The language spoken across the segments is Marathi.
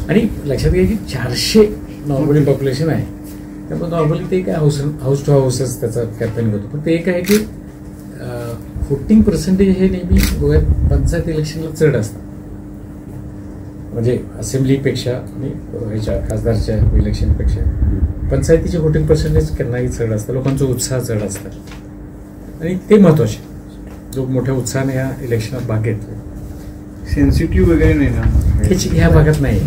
आणि लक्षात घ्या की 400 नॉर्मली पॉप्युलेशन आहे, त्यामुळे नॉर्मली ते काय हाऊस टू हाऊसच त्याचा कॅम्पेन होतो. पण ते एक आहे की वोटिंग पर्सेंटेज हे नेहमी गोव्यात पंचायत इलेक्शनला चढ असतात, म्हणजे असेंब्लीपेक्षा आणि ह्याच्या खासदारच्या इलेक्शनपेक्षा पंचायतीचे वोटिंग पर्सेंटेज केव्हाही चढ असतं, लोकांचा उत्साह चढ असतात आणि ते महत्वाचे. जो मोठ्या उत्साहाने या इलेक्शनात भाग घेतले, सेन्सिटिव्ह वगैरे नाही ना त्याची ह्या भागात नाही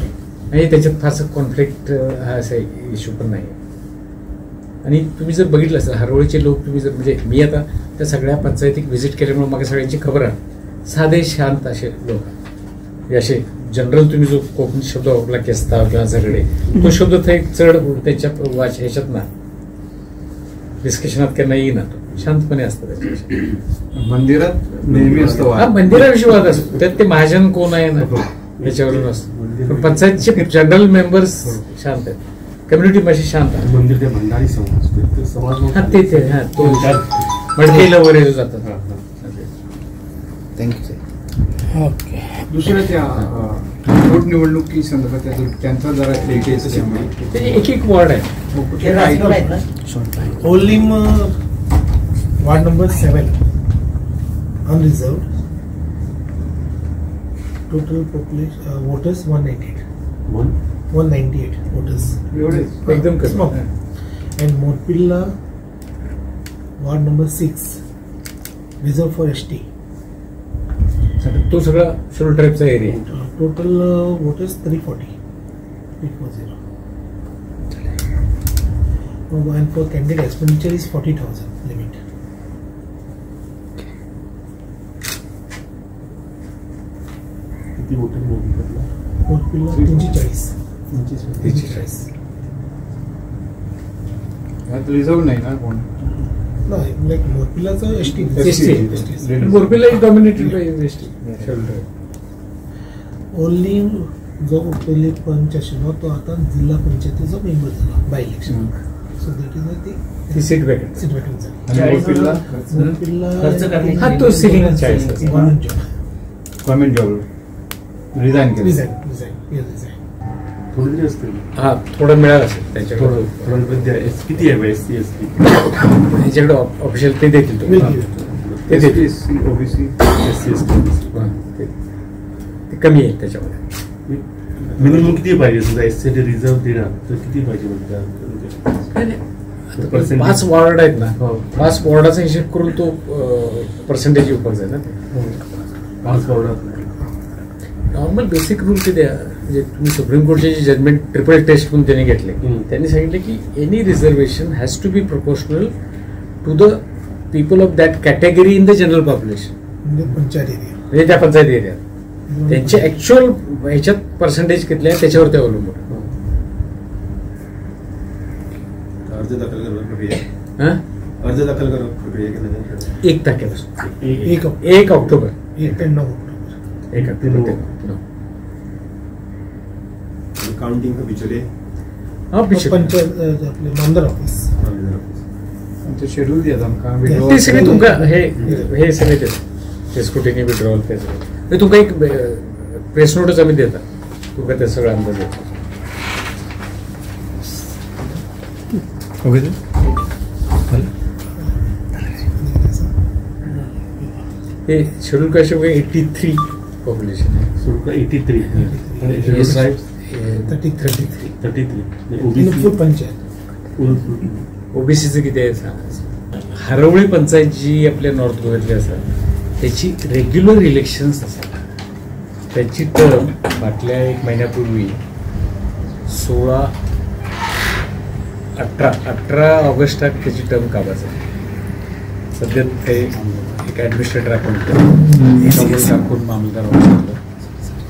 आणि त्याच्यात फारसं कॉन्फ्लिक्ट हा असा इश्यू पण नाही. आणि तुम्ही जर बघितलं असेल हरोळीचे लोक, तुम्ही जर म्हणजे मी आता त्या सगळ्या पंचायती व्हिजिट केल्यामुळे मला सगळ्यांची खबर आहे, साधे शांत असे लोक, असे जनरल तुम्ही जो कोकणी शब्द वापरला केस्ता किंवा झगडे, तो शब्द चढ त्याच्या ह्याच्यात ना डिस्कशनत केव्हा येईना, तो शांतपणे असतं त्याच्यापेक्षा. मंदिरात नेहमी असतो हा मंदिराविषयी वाद असतो, त्यात ते महाजन कोण आहे ना त्याच्यावरून असतो. पण पंचायतचे जनरल मेंबर्स शांत आहेत, कम्युनिटी माझी शांत आहे. मंदिर ते भंडारी समाज हा ते हा तो मडकेला वगैरे जातात. Thank you sir. ओके. दुसऱ्या त्या पोटनिवडणुकी संदर्भात त्यांचा जरा एक एक वॉर्ड आहे. Polling ward number 7 unreserved. Total population voters 198 voters. एकदम कमी. And Morpilla ward number 6 reserved for ST. तो सगळा schedule ट्राईबचा area. Total voters 340. And for candidate expenditure is 40,000 limit. किती वोटर मोदी Morpilla 340. रिझर्व नाही ना कोण? No, like Morpilla's ST. Morpila is dominated by ST schedule tribe. Only जो पहिले पंच आशिल्लो तो आता जिल्हा पंचायतीचो मेंबर झाला by election. So that is ती सीट वॅकंट. सीट वॅकंट झाली. हा तो सिलिंग 40 गव्हर्नमेंट जॉब रिझाईन केलं. थोडी असते. हा थोडं मिळालं असेल त्यांच्याकडे. किती आहे SC ST ह्याच्याकडे ऑफिशियल ते देतील ते देतील. ओबीसी SC ST ते कमी आहे त्याच्यामध्ये. मिनिमम किती पाहिजे समजा SC रिझर्व देणार तर किती पाहिजे म्हणजे 5 वॉर्ड आहेत ना, 5 वॉर्डाचा हिशेब करून तो पर्सेंटेज उपयोग आहे ना. ते 5 वॉर्डात नॉर्मल बेसिक रूल ते द्या. म्हणजे तुम्ही सुप्रीम कोर्टचे जे जजमेंट ट्रिपल टेस्ट म्हणून त्यांनी घेतले, त्यांनी सांगितले की any reservation has to be proportional to the people of that category in the general population. Panchayat area म्हणजे त्या पंचायत एरियात त्यांचे ऍक्च्युअल ह्याच्यात पर्सेंटेज किती आहे त्याच्यावर ते अवलंबून. अर्ज दाखल प्रक्रिया 1 तारखेपासून 1 ऑक्टोबर 9 काउंटिंग का पिछले पंचायत आपले मामदार ऑफिस शेड्यूल द्या ते सगळे तुमका हे सगळे ते स्क्रुटिनी विड्रॉल ते सगळं तुमका एक प्रेस नोटच आम्ही देतात, तुमका ते सगळं अंदाज येतो. हे शेड्यूल कास्ट 83 पॉप्युलेशन आहे. 83 ओबीसीचं किती आहे सांगा. हरवळी पंचायत जी आपल्या नॉर्थ गोव्यातली असतात त्याची रेग्युलर इलेक्शन्स असतात. त्याची टर्म मागल्या 1 महिन्यापूर्वी 18 ऑगस्टात त्याची टर्म काबाच आहे. सध्या ते एक ॲडमिनिस्ट्रेटर आपण मामलदार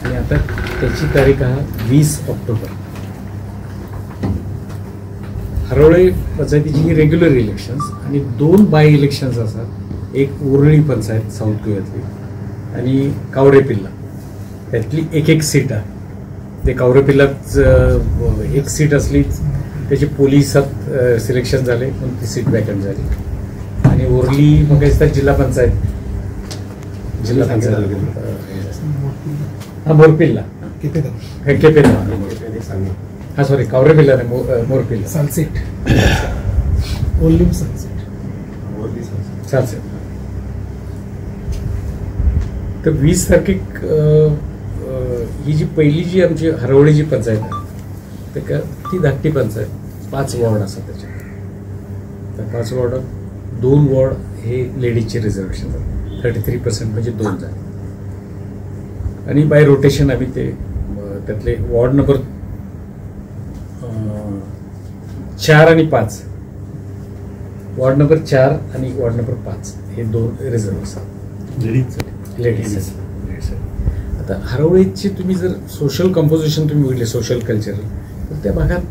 आणि आता त्याची तारीख आहे 20 ऑक्टोबर. हरवळे पंचायतीची रेग्युलर इलेक्शन्स आणि 2 बाय इलेक्शन्स असतात. एक उरळी पंचायत साऊथ गोव्यातली आणि कावरेपिल्ला, त्यातली एक सीट आहे. ते कावरेपिल्लाच एक सीट असली त्याची पोलिसात सिलेक्शन झाले पण ती सीट वॅकंट झाली. आणि उरली मग जिल्हा पंचायत हा मोरपिल्ला केपेन हा सॉरी कावरेपिल्ला नाही मोरपिल्ला सनसेट ओलिम सनसेट चालते. तर 20 तारखेक ही जी पहिली जी आमची हरवळीची पंचायत आहे तर का ती धाकटी पंचायत 5 वॉर्ड असतात त्याच्यात. त्या 5 वॉर्डात 2 वॉर्ड हे लेडीजचे रिझर्वेशन झाले 33% म्हणजे 2 झाले. आणि बाय रोटेशन आम्ही ते त्यातले वॉर्ड नंबर 4 आणि 5 वॉर्ड नंबर 4 आणि वॉर्ड नंबर 5 हे 2 रिझर्व असतात लेडीज. आता हरवळीची तुम्ही जर सोशल कंपोजिशन तुम्ही बघितले सोशल कल्चर तर त्या भागात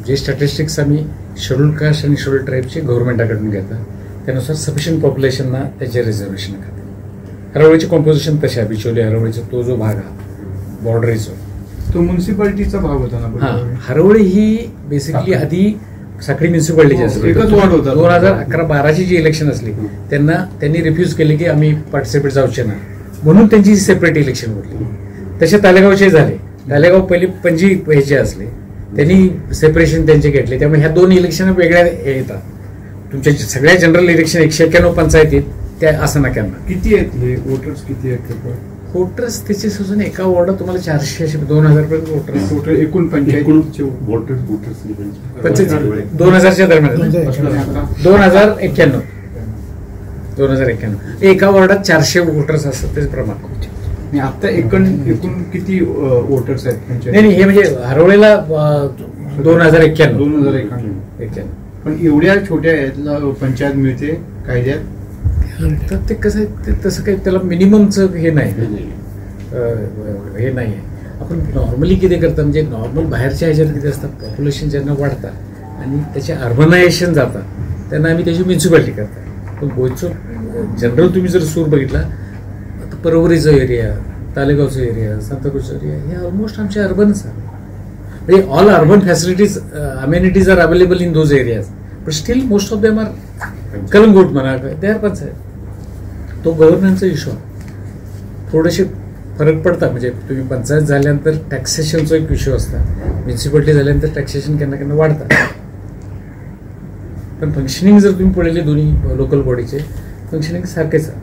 जे स्टॅटिस्टिक्स आम्ही शेड्यूल कास्ट आणि शेड्यूल ट्राईबचे गव्हर्नमेंटाकडून घेतात त्यानुसार सफिशियंट पॉप्युलेशनना त्याचे रिझर्वेशन खाते. हरवळीचे कॉम्पोजिशन तसे आहे. बिचोली हरवळीचा तो जो भाग हा बॉर्डरीचा तो म्युन्सिपालिटीचा भाग होता ना. हरवळी ही बेसिकली आधी साखळी म्युन्सिपालिटीची असते. एकच वॉर्ड होता. 2011-12ची जी इलेक्शन असली त्यांनी रिफ्यूज केले की आम्ही पार्टिसिपेट जाऊचे ना म्हणून त्यांची सेपरेट इलेक्शन होती. तसे तालेगावचे झाले. तालेगाव पहिले पणजी ह्याचे असले त्यांनी सेपरेशन त्यांचे घेतले. त्यामुळे ह्या 2 इलेक्शन वेगळ्या येतात. तुमच्या सगळ्या जनरल इलेक्शन 191 पंचायतीत त्या असं नक्यांना किती आहेत वोटर्स किती आहेत वोटर्स त्याचे सुद्धा एका वॉर्डात तुम्हाला 400 2000 पर्यंत वोटर्स टोटल एकूण पंचायत 2000च्या दरम्यान 2091 एका वॉर्डात 400 वोटर्स असतात त्याचे प्रमाण. आता एकूण किती वोटर्स आहेत पंचायत? नाही हे म्हणजे हरवळीला 2091 पण एवढ्या छोट्या यातला पंचायत मिळते कायद्यात तर ते कसं आहे तसं काही त्याला मिनिममचं हे नाही आहे. आपण नॉर्मली किती करतात म्हणजे नॉर्मल बाहेरच्या ह्याच्यात किती असतात पॉप्युलेशन ज्यांना वाढतात आणि त्याचे अर्बनायझेशन जातात त्यांना आम्ही त्याची म्युन्सिपालिटी करतात. पण गोयचं जनरल तुम्ही जर सूर बघितला आता परवरीचा एरिया तालेगावचा एरिया सांताक्रूजचा एरिया हे ऑलमोस्ट आमचे अर्बनच आहे. म्हणजे all urban facilities amenities are available in those areas but still most of them are Calangute म्हणा दे आर पंचायत. तो गव्हर्नन्सचा इश्यू थोडेसे फरक पडतात. म्हणजे तुम्ही पंचायत झाल्यानंतर टॅक्सेशनचा एक इश्यू असता. म्युन्सिपालिटी झाल्यानंतर टॅक्सेशन केना वाढतात. पण फंक्शनिंग जर तुम्ही पडले दोन्ही लोकल बॉडीचे फंक्शनिंग सारखेच आहे.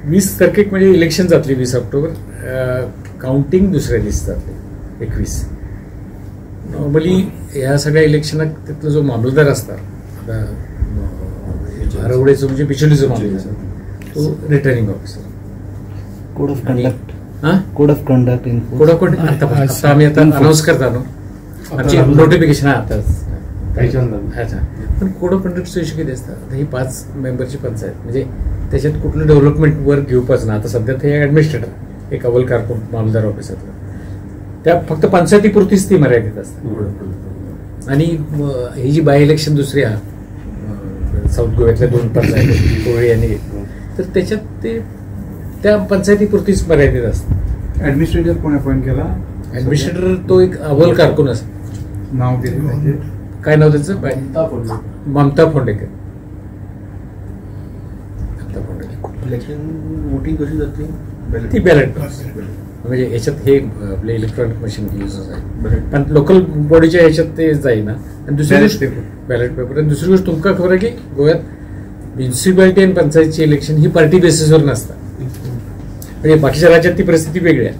20 तारखेक म्हणजे इलेक्शन जातली 20 ऑक्टोबर काउंटिंग दुसऱ्या दिवशी जातली 21. नॉर्मली ह्या सगळ्या इलेक्शनात तिथला जो मामलतदार असतात आता हरवळेचं म्हणजे बिचोलीचं मामलतदार तो returning officer. Code of conduct आता आम्ही आता अनाऊन्स करताना आमची नोटिफिकेशन आहे आता. पण कोड ऑफ कंडक्टचा इश्यू किती असतात. आता ही 5 मेंबरची पंचायत म्हणजे त्याच्यात कुठलं डेव्हलपमेंट वर घेऊपाच ना. आता सध्या ते ऍडमिनिस्ट्रेटर एक अव्वल कारकून मामलदार ऑफिसातलं त्या फक्त पंचायतीपुरतीच ती मर्यादित असतात. आणि ही जी बाय इलेक्शन दुसरी साऊथ गोव्यातल्या 2 पंचायती कोळी आणि तर त्याच्यात ते त्या पंचायतीपुरतीच मर्यादित असतात. ऍडमिनिस्ट्रेटर कोण अपॉइंट केला? ऍडमिनिस्ट्रेटर तो एक अव्वल कारकून असतो. नाव दिलं काय नाव त्याचं? ममता फोंडेकर. वोटिंग कशी जाते ती बॅलेट म्हणजे याच्यात हे आपले इलेक्ट्रॉनिक मशीन युज आहे पण लोकल बॉडीच्या ह्याच्यात ते जाईना. आणि दुसरी गोष्ट बॅलेट पेपर. आणि दुसरी गोष्ट तुमका खबर आहे की गोव्यात म्युन्सिपालिटी आणि पंचायतची इलेक्शन ही पार्टी बेसिसवर नसतात. म्हणजे बाकीच्या राज्यात ती परिस्थिती वेगळी आहे.